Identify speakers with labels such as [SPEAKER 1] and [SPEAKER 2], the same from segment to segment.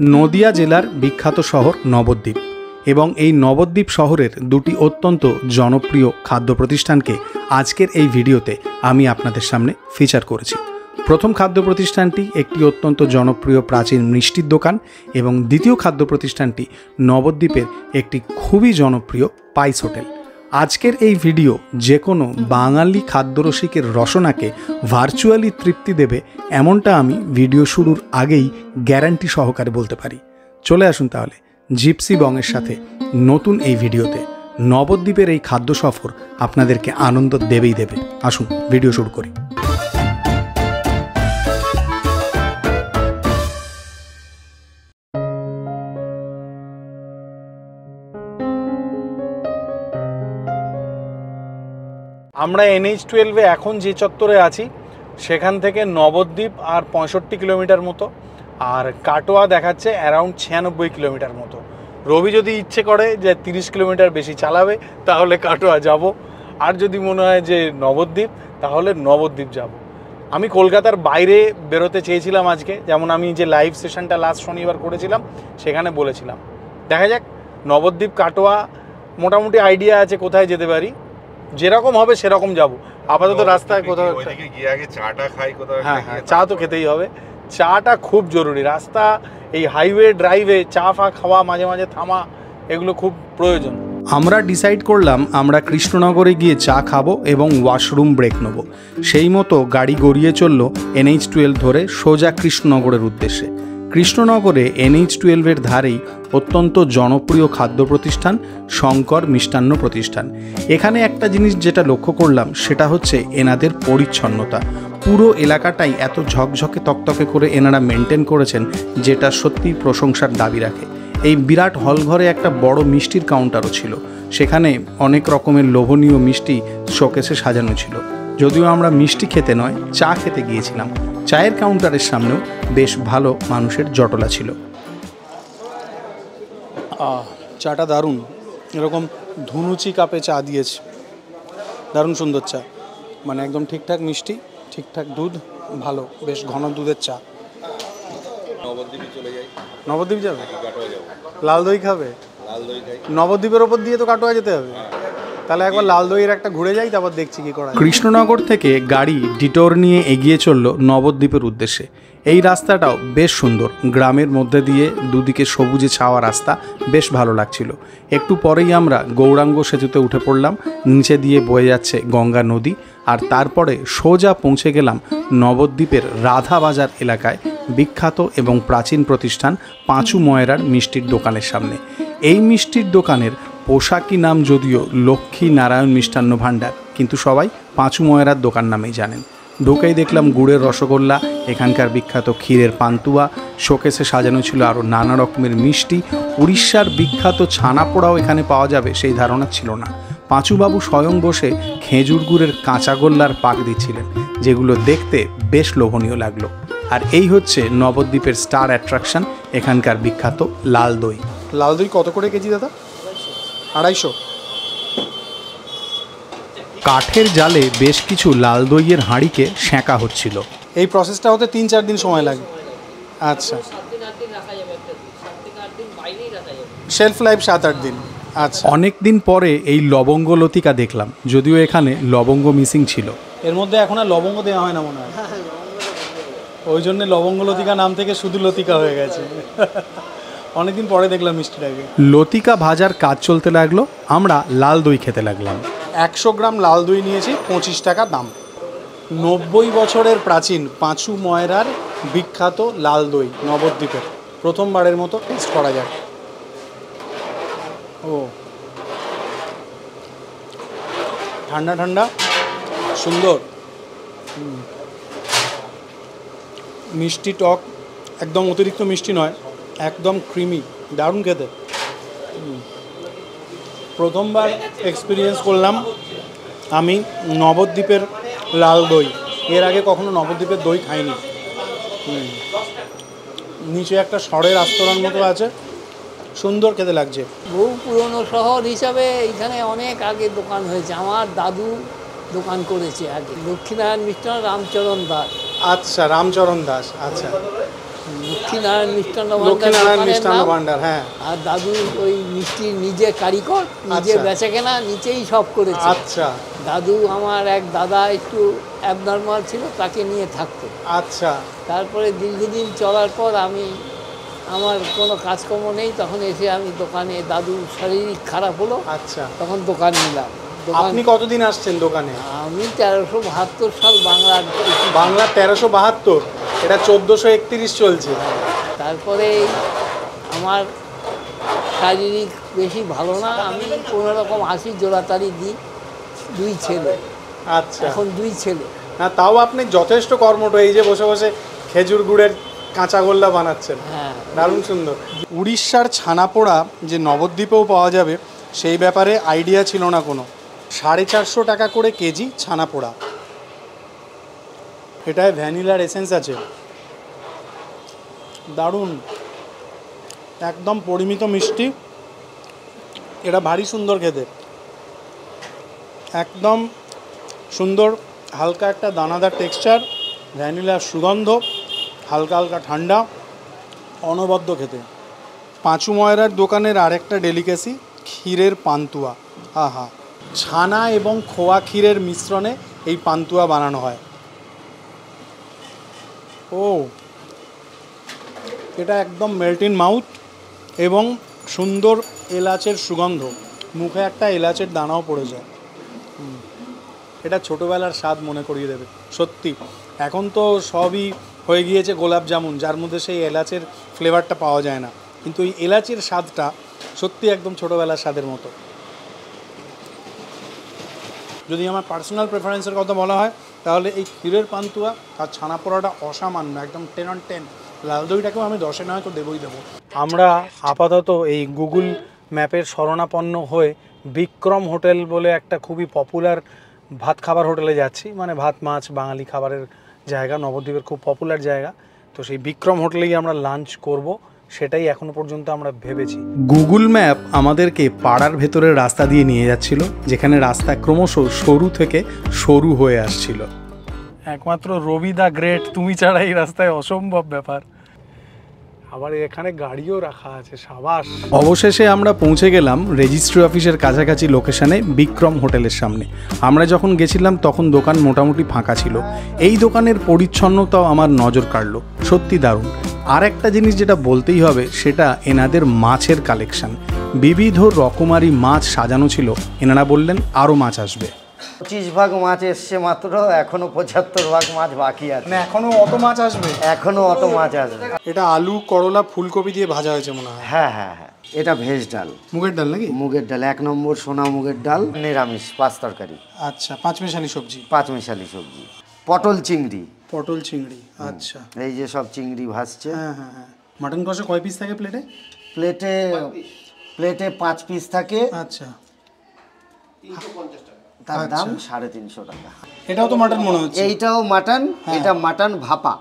[SPEAKER 1] নদিয়া জেলার বিখ্যাত শহর নবদ্বীপ এবং এই নবদ্বীপ শহরের দুটি অত্যন্ত জনপ্রিয় খাদ্য প্রতিষ্ঠানকে আজকের এই ভিডিওতে আমি আপনাদের সামনে ফিচার করেছি। প্রথম খাদ্য প্রতিষ্ঠানটি একটি অত্যন্ত জনপ্রিয় প্রাচীন মিষ্টির দোকান এবং দ্বিতীয় খাদ্য প্রতিষ্ঠানটি নবদ্বীপের একটি খুবই জনপ্রিয় পাইস হোটেল। আজকের এই ভিডিও যে কোনো বাঙালি খাদ্যরসিকের রসনাকে ভার্চুয়ালি তৃপ্তি দেবে এমনটা আমি ভিডিও শুরুর আগেই গ্যারান্টি সহকারে বলতে পারি। চলে আসুন তাহলে জিপসি বংয়ের সাথে নতুন এই ভিডিওতে। নবদ্বীপের এই খাদ্য সফর আপনাদেরকে আনন্দ দেবেই দেবে। আসুন ভিডিও শুরু করি। আমরা NH-12 এখন যে চত্বরে আছি সেখান থেকে নবদ্বীপ আর 65 কিলোমিটার মতো, আর কাটোয়া দেখাচ্ছে অ্যারাউন্ড 96 কিলোমিটার মতো। রবি যদি ইচ্ছে করে যে 30 কিলোমিটার বেশি চালাবে তাহলে কাটোয়া যাব, আর যদি মনে হয় যে নবদ্বীপ তাহলে নবদ্বীপ যাব। আমি কলকাতার বাইরে বেরোতে চেয়েছিলাম আজকে, যেমন আমি যে লাইভ সেশনটা লাস্ট শনিবার করেছিলাম সেখানে বলেছিলাম। দেখা যাক নবদ্বীপ কাটোয়া মোটামুটি আইডিয়া আছে কোথায় যেতে পারি, যেরকম হবে সেরকম যাব। আপাতত রাস্তায় কোথাও
[SPEAKER 2] গিয়ে আগে চাটা খাই কোথাও।
[SPEAKER 1] হ্যাঁ, চা তো খেতেই হবে, চাটা খুব জরুরি। রাস্তা এই হাইওয়ে ড্রাইভে চা ফা খাওয়া, মাঝে মাঝে থামা, এগুলো খুব প্রয়োজন। আমরা ডিসাইড করলাম আমরা কৃষ্ণনগরে গিয়ে চা খাবো এবং ওয়াশরুম ব্রেক নেব। সেই মতো গাড়ি গড়িয়ে চলল NH-12 ধরে সোজা কৃষ্ণনগরের উদ্দেশ্যে। কৃষ্ণনগরে NH-12 ধারেই অত্যন্ত জনপ্রিয় খাদ্য প্রতিষ্ঠান শঙ্কর মিষ্টান্ন প্রতিষ্ঠান। এখানে একটা জিনিস যেটা লক্ষ্য করলাম সেটা হচ্ছে এনাদের পরিচ্ছন্নতা। পুরো এলাকাটাই এত ঝকঝকে তকতকে করে এনারা মেনটেন করেছেন, যেটা সত্যিই প্রশংসার দাবি রাখে। এই বিরাট হলঘরে একটা বড় মিষ্টির কাউন্টারও ছিল, সেখানে অনেক রকমের লোভনীয় মিষ্টি শোকেসে সাজানো ছিল। যদিও আমরা মিষ্টি খেতে নয় চা খেতে গিয়েছিলাম, চায়ের কাউন্টারের সামনেও বেশ ভালো মানুষের জটলা ছিল। চাটা দারুণ, এরকম ধুনুচি কাপে চা দিয়েছে, দারুণ সুন্দর চা, মানে একদম ঠিকঠাক মিষ্টি, ঠিকঠাক দুধ, ভালো বেশ ঘন দুধের চা। নবদ্বীপ যাবে, লাল দই খাবে, নবদ্বীপের ওপর দিয়ে তো কাটোয়া যেতে হবে, তাহলে একবার লাল দইয়ের একটা ঘুরে যাই, তারপর দেখছি কি করা। কৃষ্ণনগর থেকে গাড়ি ডিটোর নিয়ে এগিয়ে চলল নবদ্বীপের উদ্দেশ্যে। এই রাস্তাটাও বেশ সুন্দর, গ্রামের মধ্যে দিয়ে দুদিকে সবুজে ছাওয়া রাস্তা, বেশ ভালো লাগছিল। একটু পরেই আমরা গৌরাঙ্গ সেতুতে উঠে পড়লাম, নিচে দিয়ে বয়ে যাচ্ছে গঙ্গা নদী, আর তারপরে সোজা পৌঁছে গেলাম নবদ্বীপের রাধা বাজার এলাকায় বিখ্যাত এবং প্রাচীন প্রতিষ্ঠান পাঁচু ময়রার মিষ্টির দোকানের সামনে। এই মিষ্টির দোকানের পোশাকি নাম যদিও লক্ষ্মী নারায়ণ মিষ্টান্ন ভাণ্ডার, কিন্তু সবাই পাঁচু ময়রার দোকান নামেই জানেন। ঢুকেই দেখলাম গুড়ের রসগোল্লা, এখানকার বিখ্যাত ক্ষীরের পান্তুয়া, শোকেসে সাজানো ছিল আরও নানা রকমের মিষ্টি। উড়িষ্যার বিখ্যাত ছানা পোড়াও এখানে পাওয়া যাবে সেই ধারণা ছিল না। পাঁচুবাবু স্বয়ং বসে খেজুর গুড়ের কাঁচা গোল্লার পাক দিচ্ছিলেন, যেগুলো দেখতে বেশ লোভনীয় লাগলো। আর এই হচ্ছে নবদ্বীপের স্টার অ্যাট্রাকশন, এখানকার বিখ্যাত লাল দই। লাল দই কত করে কেজি দাদা? 250। কাঠের জালে বেশ কিছু লাল দইয়ের হাঁড়িকে সেঁকা হচ্ছিল। এই প্রসেসটা হতে 3-4 দিন সময় লাগে। আচ্ছা, শেলফ লাইফ 7-8 দিন। আচ্ছা, অনেক দিন পরে এই লবঙ্গ লতিকা দেখলাম, যদিও এখানে লবঙ্গ মিসিং ছিল। এর মধ্যে এখন আর লবঙ্গ দেওয়া হয় না মনে হয়, ওই জন্য লবঙ্গ লতিকা নাম থেকে শুধু লতিকা হয়ে গেছে। অনেকদিন পরে দেখলাম মিষ্টিটাকে। লতিকা ভাজার কাজ চলতে লাগলো, আমরা লাল দই খেতে লাগলাম। 100 গ্রাম লাল দই নিয়েছি, 25 টাকা দাম। 90 বছরের প্রাচীন পাঁচু ময়রার বিখ্যাত লাল দই নবদ্বীপের। প্রথমবারের মতো টেস্ট করা যাক। ও ঠান্ডা ঠান্ডা, সুন্দর, মিষ্টি টক, একদম অতিরিক্ত মিষ্টি নয়, একদম ক্রিমি, দারুণ খেতে। প্রথমবার এক্সপিরিয়েন্স করলাম আমি নবদ্বীপের লাল দই, এর আগে কখনো নবদ্বীপের দই খাইনি। নিচে একটা সরের আস্তরণ মতো আছে, সুন্দর খেতে লাগছে।
[SPEAKER 3] বহু পুরনো শহর হিসাবে এখানে অনেক আগে দোকান হয়েছে, আমার দাদু দোকান করেছে আগে, লক্ষ্মীনারায়ণ মিষ্টান্ন রামচরণ দাস।
[SPEAKER 1] আচ্ছা, রামচরণ দাস। আচ্ছা,
[SPEAKER 3] লক্ষ্মীনারায়ণ মিষ্টান্ন ভাণ্ডার
[SPEAKER 1] লক্ষ্মীনারায়ণ
[SPEAKER 3] দোকানের
[SPEAKER 1] মিষ্টান্ন
[SPEAKER 3] নাম।
[SPEAKER 1] ভাণ্ডার, হ্যাঁ।
[SPEAKER 3] আর দাদু ওই মিষ্টির নিজে কারিগর, নিজে
[SPEAKER 1] আচ্ছা।
[SPEAKER 3] বেচা কেনা নিচেই সব করেছে।
[SPEAKER 1] আচ্ছা
[SPEAKER 3] দাদু, আমার এক দাদা একটু অ্যাবনর্মাল ছিল, তাকে নিয়ে থাকতো।
[SPEAKER 1] আচ্ছা
[SPEAKER 3] তারপরে দীর্ঘদিন চলার পর আমার কোনো কাজকর্ম নেই, তখন এসে আমি দোকানে, দাদু শারীরিক খারাপ হলো,
[SPEAKER 1] আচ্ছা।
[SPEAKER 3] তখন দোকান নিলাম।
[SPEAKER 1] আপনি কতদিন আসছেন দোকানে?
[SPEAKER 3] আমি 1372 সাল বাংলার।
[SPEAKER 1] বাংলা 1372, এটা 1431 চলছে।
[SPEAKER 3] তারপরে আমার শারীরিক বেশি ভালো না, আমি কোনো রকম আসি, জোড়াতাড়ি দিই। 2 ছেলে,
[SPEAKER 1] আচ্ছা।
[SPEAKER 3] এখন 2 ছেলে।
[SPEAKER 1] না তাও আপনি যথেষ্ট কর্মঠ, এই যে বসে বসে খেজুর গুড়ের কাঁচা গোল্লা বানাচ্ছেন,
[SPEAKER 3] হ্যাঁ,
[SPEAKER 1] দারুণ সুন্দর। উড়িষ্যার ছানাপোড়া যে নবদ্বীপেও পাওয়া যাবে সেই ব্যাপারে আইডিয়া ছিল না কোনো। 450 টাকা করে কেজি ছানাপোড়া। এটায় ভ্যানিলার এসেন্স আছে, দারুণ, একদম পরিমিত মিষ্টি। এটা ভারী সুন্দর খেতে, একদম সুন্দর, হালকা একটা দানাদার টেক্সচার, ভ্যানিলার সুগন্ধ, হালকা হালকা ঠান্ডা, অনবদ্য খেতে। পাঁচু ময়রার দোকানের আরেকটা ডেলিকেসি ক্ষীরের পান্তুয়া। আহা, ছানা এবং খোয়া ক্ষীরের মিশ্রণে এই পান্তুয়া বানানো হয়। ও, এটা একদম মেল্ট ইন মাউথ এবং সুন্দর এলাচের সুগন্ধ, মুখে একটা এলাচের দানাও পড়ে যায়। এটা ছোটোবেলার স্বাদ মনে করিয়ে দেবে সত্যি। এখন তো সবই হয়ে গিয়েছে গোলাপ জামুন, যার মধ্যে সেই এলাচের ফ্লেভারটা পাওয়া যায় না, কিন্তু এই এলাচের স্বাদটা সত্যি একদম ছোটোবেলার স্বাদের মতো। যদি আমার পার্সোনাল প্রেফারেন্সের কথা বলা হয় তাহলে এই ক্ষীরের পান্তুয়া আর ছানা পোড়াটা অসামান্য, একদম 10 on 10। লাল দইটাকেও আমি 10-এ নয় তো দেবই দেবো। আমরা আপাতত এই গুগল ম্যাপের শরণাপন্ন হয়ে বিক্রম হোটেল বলে একটা খুবই পপুলার ভাত খাবার হোটেলে যাচ্ছি, মানে ভাত মাছ বাঙালি খাবারের জায়গা, নবদ্বীপের খুব পপুলার জায়গা। তো সেই বিক্রম হোটেলেই আমরা লাঞ্চ করব, সেটাই এখনো পর্যন্ত আমরা ভেবেছি। গুগল ম্যাপ আমাদেরকে পাড়ার ভেতরের রাস্তা দিয়ে নিয়ে যাচ্ছিল, যেখানে রাস্তা ক্রমশ সরু থেকে সরু হয়ে আসছিল। একমাত্র রবি দা গ্রেট, তুমি ছাড়া এই রাস্তায় অসম্ভব ব্যাপার। আবার এখানে গাড়িও রাখা আছে, সাবাস। অবশেষে আমরা পৌঁছে গেলাম রেজিস্ট্রি অফিসের কাছাকাছি লোকেশনে বিক্রম হোটেলের সামনে। আমরা যখন গেছিলাম তখন দোকান মোটামুটি ফাঁকা ছিল। এই দোকানের পরিচ্ছন্নতাও আমার নজর কাড়ল, সত্যি দারুণ। আর একটা জিনিস যেটা বলতেই হবে সেটা এনাদের মাছের কালেকশন, বিবিধ রকমারি মাছ সাজানো ছিল। এনারা বললেন আরও মাছ আসবে।
[SPEAKER 4] 25 ভাগ মাছ এসছে মাত্র, এখনো 75 ভাগ মাছ বাকি আছে।
[SPEAKER 1] মানে এখনো অত মাছ আসবে?
[SPEAKER 4] এখনো অত মাছ আসবে।
[SPEAKER 1] এটা আলু, করলা, ফুলকপি দিয়ে ভাজা হয়েছে মনে হয়।
[SPEAKER 4] হ্যাঁ হ্যাঁ হ্যাঁ, এটা ভেজ ডাল,
[SPEAKER 1] মুগের ডাল নাকি?
[SPEAKER 4] মুগের ডাল, 1 নম্বর সোনা মুগের ডাল, নিরামিষ 5 তরকারি।
[SPEAKER 1] আচ্ছা, 5 মেশালি সবজি।
[SPEAKER 4] 5 মেশালি সবজি, পটল চিংড়ি।
[SPEAKER 1] পটল চিংড়ি, আচ্ছা।
[SPEAKER 4] এই যে সব চিংড়ি ভাসছে।
[SPEAKER 1] হ্যাঁ হ্যাঁ হ্যাঁ। মাটন কষা কয় পিস থাকে প্লেটে?
[SPEAKER 4] প্লেটে 5 পিস থাকে।
[SPEAKER 1] আচ্ছা,
[SPEAKER 4] তার দাম 350 টাকা।
[SPEAKER 1] এটাও তো মাটন মনে হচ্ছে।
[SPEAKER 4] এইটাও মাটন, এটা মাটন ভাপা,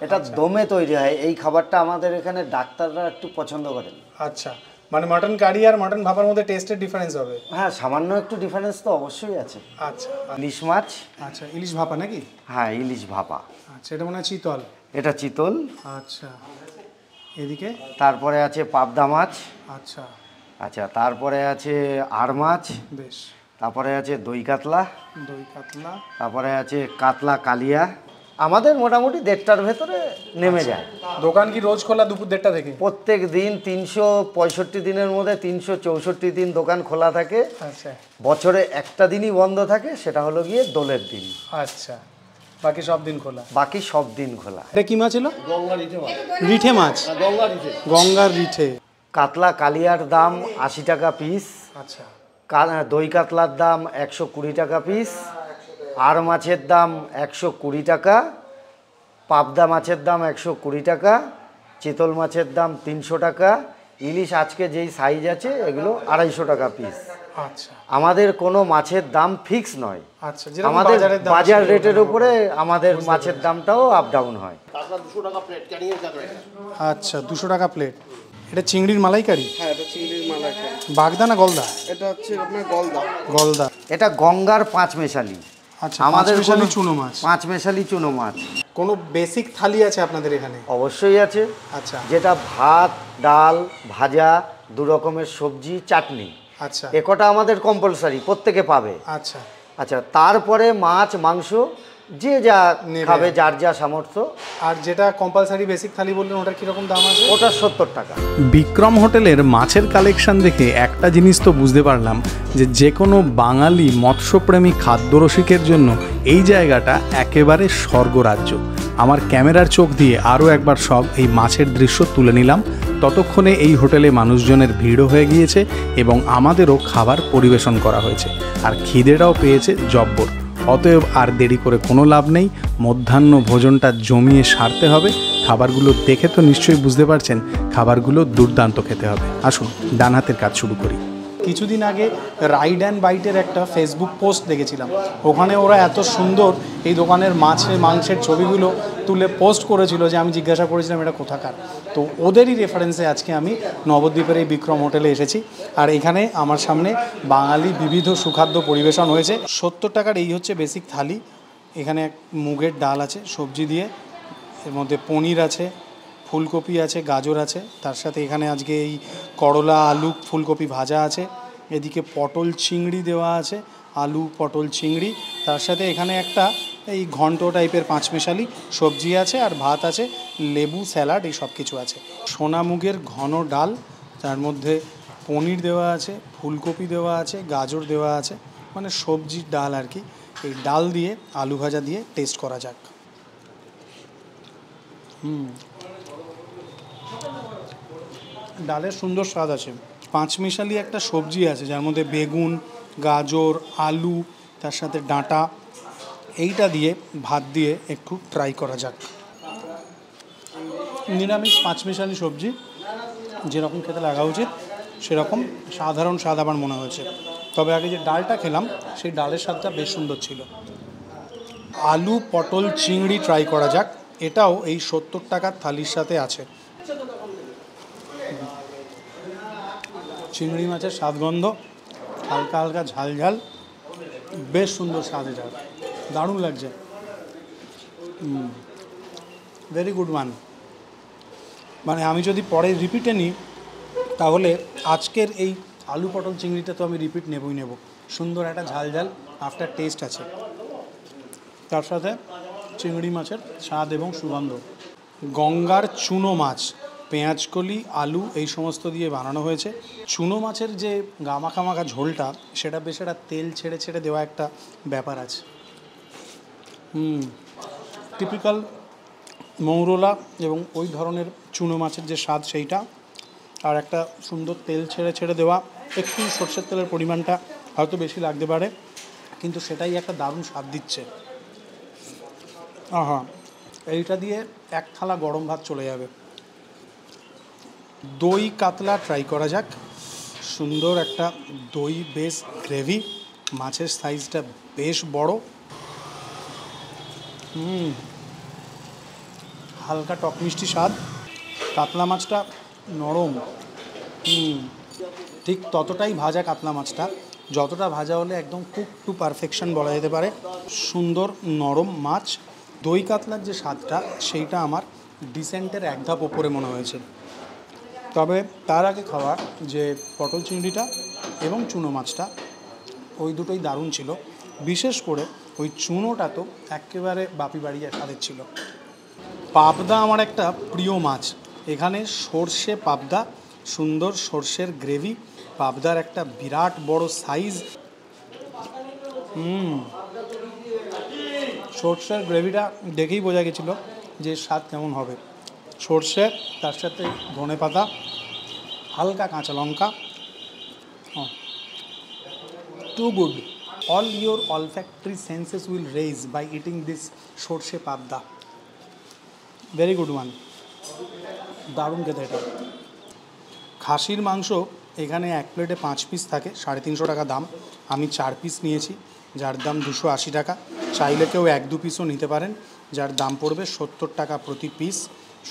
[SPEAKER 4] এটা দমে তৈরি হয়। এই খাবারটা আমাদের এখানে ডাক্তাররা একটু পছন্দ করেন।
[SPEAKER 1] আচ্ছা, মানে মাটন কারি আর মাটন ভাপার মধ্যে টেস্টের ডিফারেন্স হবে?
[SPEAKER 4] হ্যাঁ, সামান্য একটু ডিফারেন্স তো অবশ্যই আছে।
[SPEAKER 1] আচ্ছা,
[SPEAKER 4] ইলিশ মাছ।
[SPEAKER 1] আচ্ছা, ইলিশ ভাপা নাকি?
[SPEAKER 4] হ্যাঁ, ইলিশ ভাপা।
[SPEAKER 1] আচ্ছা, এটা মনে হয় চিতল।
[SPEAKER 4] এটা চিতল।
[SPEAKER 1] আচ্ছা, এদিকে
[SPEAKER 4] তারপরে আছে পাবদা মাছ।
[SPEAKER 1] আচ্ছা
[SPEAKER 4] আচ্ছা, তারপরে আছে আর মাছ।
[SPEAKER 1] বেশ।
[SPEAKER 4] তারপরে আছে দই কাতলা।
[SPEAKER 1] দই কাতলা।
[SPEAKER 4] তারপরে আছে কাতলা কালিয়া। আমাদের মোটামুটি 1:30টার ভেতরে নেমে যায়।
[SPEAKER 1] দোকান কি রোজ খোলা দুপুর 1:30 থেকে?
[SPEAKER 4] প্রত্যেক দিন 365 দিনের মধ্যে 364 দিন দোকান খোলা থাকে।
[SPEAKER 1] আচ্ছা,
[SPEAKER 4] বছরে একটা দিনই বন্ধ থাকে, সেটা হলো গিয়ে দোলের দিন।
[SPEAKER 1] আচ্ছা, বাকি সব দিন খোলা?
[SPEAKER 4] বাকি সব দিন খোলা।
[SPEAKER 1] এটা কি মাছ এলো? রিঠে মাছ। গঙ্গার রিঠে।
[SPEAKER 4] কাতলা কালিয়ার দাম 80 টাকা পিস।
[SPEAKER 1] আচ্ছা,
[SPEAKER 4] দই কাতলার দাম 120 টাকা পিস। আর মাছের দাম 120 টাকা। পাবদা মাছের দাম 120 টাকা। চিতল মাছের দাম 300 টাকা। ইলিশ আজকে যেই সাইজ আছে এগুলো 250 টাকা পিস।
[SPEAKER 1] আচ্ছা,
[SPEAKER 4] আমাদের কোনো মাছের দাম ফিক্স নয়।
[SPEAKER 1] আচ্ছা,
[SPEAKER 4] আমাদের বাজার রেটের উপরে আমাদের মাছের দামটাও আপ ডাউন হয়।
[SPEAKER 1] আচ্ছা, 200 টাকা প্লেট। এটা চিংড়ির মালাইকারি?
[SPEAKER 5] হ্যাঁ, এটা চিংড়ির মালাইকারি।
[SPEAKER 1] বাগদা না গলদা?
[SPEAKER 5] এটা হচ্ছে আপনার গলদা।
[SPEAKER 1] গলদা।
[SPEAKER 4] এটা গঙ্গার 5 মেশালি।
[SPEAKER 1] আচ্ছা,
[SPEAKER 4] আমাদের
[SPEAKER 1] পাঁচমেশালি
[SPEAKER 4] কোনো
[SPEAKER 1] চুনো মাছ।
[SPEAKER 4] পাঁচমেশালি চুনো মাছ
[SPEAKER 1] কোনো বেসিক থালি আছে আপনাদের এখানে?
[SPEAKER 4] অবশ্যই আছে,
[SPEAKER 1] আচ্ছা
[SPEAKER 4] যেটা ভাত, ডাল, ভাজা, 2 রকমের সবজি, চাটনি,
[SPEAKER 1] আচ্ছা
[SPEAKER 4] এ কটা আমাদের কম্পালসারি, প্রত্যেকে পাবে।
[SPEAKER 1] আচ্ছা
[SPEAKER 4] আচ্ছা, তারপরে মাছ, মাংস যে যা
[SPEAKER 1] নেবে।
[SPEAKER 4] খাবে, যার যা সামর্থ্য।
[SPEAKER 1] আর যেটা কম্পালসারি বেসিক থালি বললেন ওটার কীরকম দাম আছে?
[SPEAKER 4] ওটা 70 টাকা।
[SPEAKER 5] বিক্রম হোটেলের মাছের কালেকশন দেখে একটা জিনিস তো বুঝতে পারলাম যে কোনো বাঙালি মৎস্যপ্রেমী খাদ্যরসিকের জন্য এই জায়গাটা একেবারে স্বর্গরাজ্য। আমার ক্যামেরার চোখ দিয়ে আরও একবার সব এই মাছের দৃশ্য তুলে নিলাম। ততক্ষণে এই হোটেলে মানুষজনের ভিড়ও হয়ে গিয়েছে এবং আমাদেরও খাবার পরিবেশন করা হয়েছে, আর খিদেটাও পেয়েছে জব্বর। অতএব আর দেরি করে কোনো লাভ নেই, মধ্যাহ্ন ভোজনটা জমিয়ে সারতে হবে। খাবারগুলো দেখে তো নিশ্চয়ই বুঝতে পারছেন খাবারগুলো দুর্দান্ত খেতে হবে। আসুন ডান হাতের কাজ শুরু করি।
[SPEAKER 1] কিছুদিন আগে রাইড অ্যান্ড বাইটের একটা ফেসবুক পোস্ট দেখেছিলাম, ওখানে ওরা এত সুন্দর এই দোকানের মাছের মাংসের ছবিগুলো তুলে পোস্ট করেছিল যে আমি জিজ্ঞাসা করেছিলাম এটা কোথাকার। তো ওদেরই রেফারেন্সে আজকে আমি নবদ্বীপের এই বিক্রম হোটেলে এসেছি, আর এখানে আমার সামনে বাঙালি বিবিধ সুখাদ্য পরিবেশন হয়েছে। 70 টাকার এই হচ্ছে বেসিক থালি। এখানে মুগের ডাল আছে সবজি দিয়ে, এর মধ্যে পনির আছে, ফুলকপি আছে, গাজর আছে, তার সাথে এখানে আজকে এই করলা, আলু, ফুলকপি ভাজা আছে, এদিকে পটল চিংড়ি দেওয়া আছে, আলু পটল চিংড়ি, তার সাথে এখানে একটা এই ঘন্ট টাইপের পাঁচমেশালি সবজি আছে, আর ভাত আছে, লেবু, স্যালাড, এই সব কিছু আছে। সোনা মুগের ঘন ডাল, তার মধ্যে পনির দেওয়া আছে, ফুলকপি দেওয়া আছে, গাজর দেওয়া আছে, মানে সবজির ডাল আর কি। এই ডাল দিয়ে আলু ভাজা দিয়ে টেস্ট করা যাক। ডালের সুন্দর স্বাদ আছে। পাঁচমিশালি একটা সবজি আছে যার মধ্যে বেগুন, গাজর, আলু, তার সাথে ডাঁটা, এইটা দিয়ে ভাত দিয়ে একটু ট্রাই করা যাক। নিরামিষ পাঁচমিশালি সবজি যেরকম খেতে লাগা উচিত সেরকম সাধারণ স্বাদ আমার মনে হয়েছে। তবে আগে যে ডালটা খেলাম সেই ডালের স্বাদটা বেশ সুন্দর ছিল। আলু পটল চিংড়ি ট্রাই করা যাক, এটাও এই 70 টাকার থালির সাথে আছে। চিংড়ি মাছের স্বাদগন্ধ, হালকা হালকা ঝাল ঝাল, বেশ সুন্দর স্বাদ, এটা দারুণ লাগছে। Very good one. মানে আমি যদি পরে রিপিটে নিই তাহলে আজকের এই আলু পটল চিংড়িটা তো আমি রিপিট নেবই নেব। সুন্দর একটা ঝাল ঝাল আফটার টেস্ট আছে, তার সাথে চিংড়ি মাছের স্বাদ এবং সুগন্ধ। গঙ্গার চুনো মাছ, পেঁয়াজকলি, আলু এই সমস্ত দিয়ে বানানো হয়েছে। চুনো মাছের যে গামাখা মাখা ঝোলটা, সেটা বেশ একটা তেল ছেড়ে ছেড়ে দেওয়া একটা ব্যাপার আছে। টিপিক্যাল মৌরলা এবং ওই ধরনের চুনো মাছের যে স্বাদ সেইটা, আর একটা সুন্দর তেল ছেড়ে ছেড়ে দেওয়া। একটু সরষের তেলের পরিমাণটা হয়তো বেশি লাগতে পারে, কিন্তু সেটাই একটা দারুণ স্বাদ দিচ্ছে। হ্যাঁ, এইটা দিয়ে এক থালা গরম ভাত চলে যাবে। দই কাতলা ট্রাই করা যাক। সুন্দর একটা দই বেস গ্রেভি, মাছের সাইজটা বেশ বড়, হালকা টক মিষ্টি স্বাদ। কাতলা মাছটা নরম, ঠিক ততটাই ভাজা কাতলা মাছটা, যতটা ভাজা হলে একদম কুক টু পারফেকশন বলা যেতে পারে। সুন্দর নরম মাছ। দই কাতলার যে স্বাদটা সেইটা আমার ডিসেন্টের এক ধাপ ওপরে মনে হয়েছে। তবে তার আগে খাওয়া যে পটল চিংড়িটা এবং চুনো মাছটা, ওই দুটোই দারুণ ছিল। বিশেষ করে ওই চুনোটা তো একেবারে বাপি বাড়িয়ে স্বাদের ছিল। পাবদা আমার একটা প্রিয় মাছ। এখানে সর্ষে পাবদা, সুন্দর সর্ষের গ্রেভি, পাবদার একটা বিরাট বড় সাইজ। সর্ষের গ্রেভিটা দেখেই বোঝা গেছিলো যে স্বাদ কেমন হবে। সর্ষে, তার সাথে ধনেপাতা, হালকা কাঁচা লঙ্কা, too good. All your olfactory senses will raise by eating this সর্ষে পাবদা। ভেরি গুড ওয়ান, দারুণ খেতে এটা। খাসির মাংস এখানে এক প্লেটে 5 পিস থাকে, 350 টাকা দাম। আমি 4 পিস নিয়েছি, যার দাম 280 টাকা। চাইলে কেউ 1-2 পিসও নিতে পারেন, যার দাম পড়বে 70 টাকা প্রতি পিস।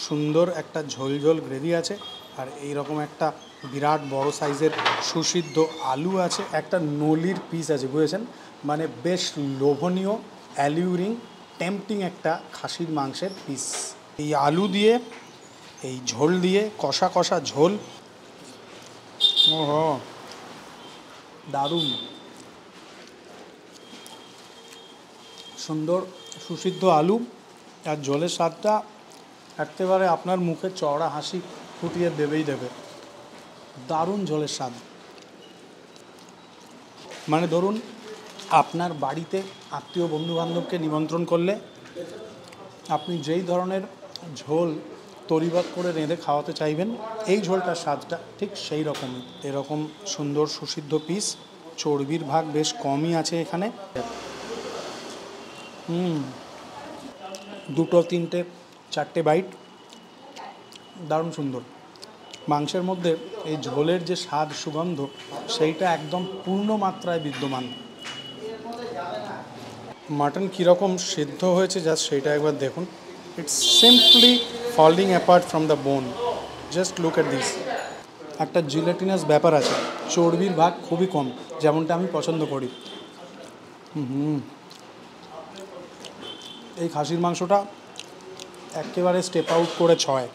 [SPEAKER 1] সুন্দর একটা ঝোল ঝোল গ্রেভি আছে, আর এই রকম একটা বিরাট বড় সাইজের সুসিদ্ধ আলু আছে, একটা নলির পিস আছে, বুঝেছেন? মানে বেশ লোভনীয়, অ্যালিউরিং, টেম্পটিং একটা খাসির মাংসের পিস। এই আলু দিয়ে, এই ঝোল দিয়ে, কষা কষা ঝোল, ওহো দারুণ সুন্দর সুসিদ্ধ আলু আর ঝোলের স্বাদটা একেবারে আপনার মুখে চওড়া হাসি ফুটিয়ে দেবেই দেবে। দারুণ ঝোলের স্বাদ। মানে ধরুন আপনার বাড়িতে আত্মীয় বন্ধুবান্ধবকে নিমন্ত্রণ করলে আপনি যেই ধরনের ঝোল তরিবাদ করে রেঁধে খাওয়াতে চাইবেন, এই ঝোলটার স্বাদটা ঠিক সেই রকমই। এরকম সুন্দর সুসিদ্ধ পিস, চর্বির ভাগ বেশ কমই আছে এখানে। দুটো, তিনটে, চারটে বাইট, দারুণ সুন্দর। মাংসের মধ্যে এই ঝোলের যে স্বাদ সুগন্ধ সেইটা একদম পূর্ণ মাত্রায় বিদ্যমান। মাটন কীরকম সিদ্ধ হয়েছে জাস্ট সেইটা একবার দেখুন। It's simply falling apart from the bone, just look at this. একটা জিলেটিনাস ব্যাপার আছে, চর্বির ভাগ খুবই কম, যেমনটা আমি পছন্দ করি। এই খাসির মাংসটা একেবারে স্টেপ আউট করে ছয়।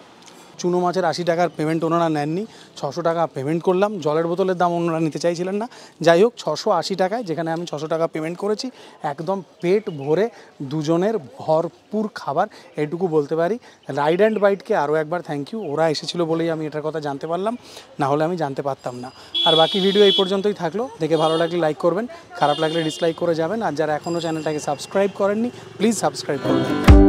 [SPEAKER 1] চুনো মাছের 80 টাকার পেমেন্ট ওনারা নেননি, 600 টাকা পেমেন্ট করলাম। জলের বোতলের দাম ওনারা নিতে চাইছিলেন না। যাই হোক, 680 টাকায়, যেখানে আমি 600 টাকা পেমেন্ট করেছি, একদম পেট ভরে দুজনের ভরপুর খাবার, এইটুকু বলতে পারি। রাইড অ্যান্ড বাইটকে আরও একবার থ্যাংক ইউ, ওরা এসেছিলো বলেই আমি এটার কথা জানতে পারলাম, না হলে আমি জানতে পারতাম না। আর বাকি ভিডিও এই পর্যন্তই থাকলো। দেখে ভালো লাগলে লাইক করবেন, খারাপ লাগলে ডিসলাইক করে যাবেন। আর যারা এখনও চ্যানেলটাকে সাবস্ক্রাইব করেননি, প্লিজ সাবস্ক্রাইব করবেন।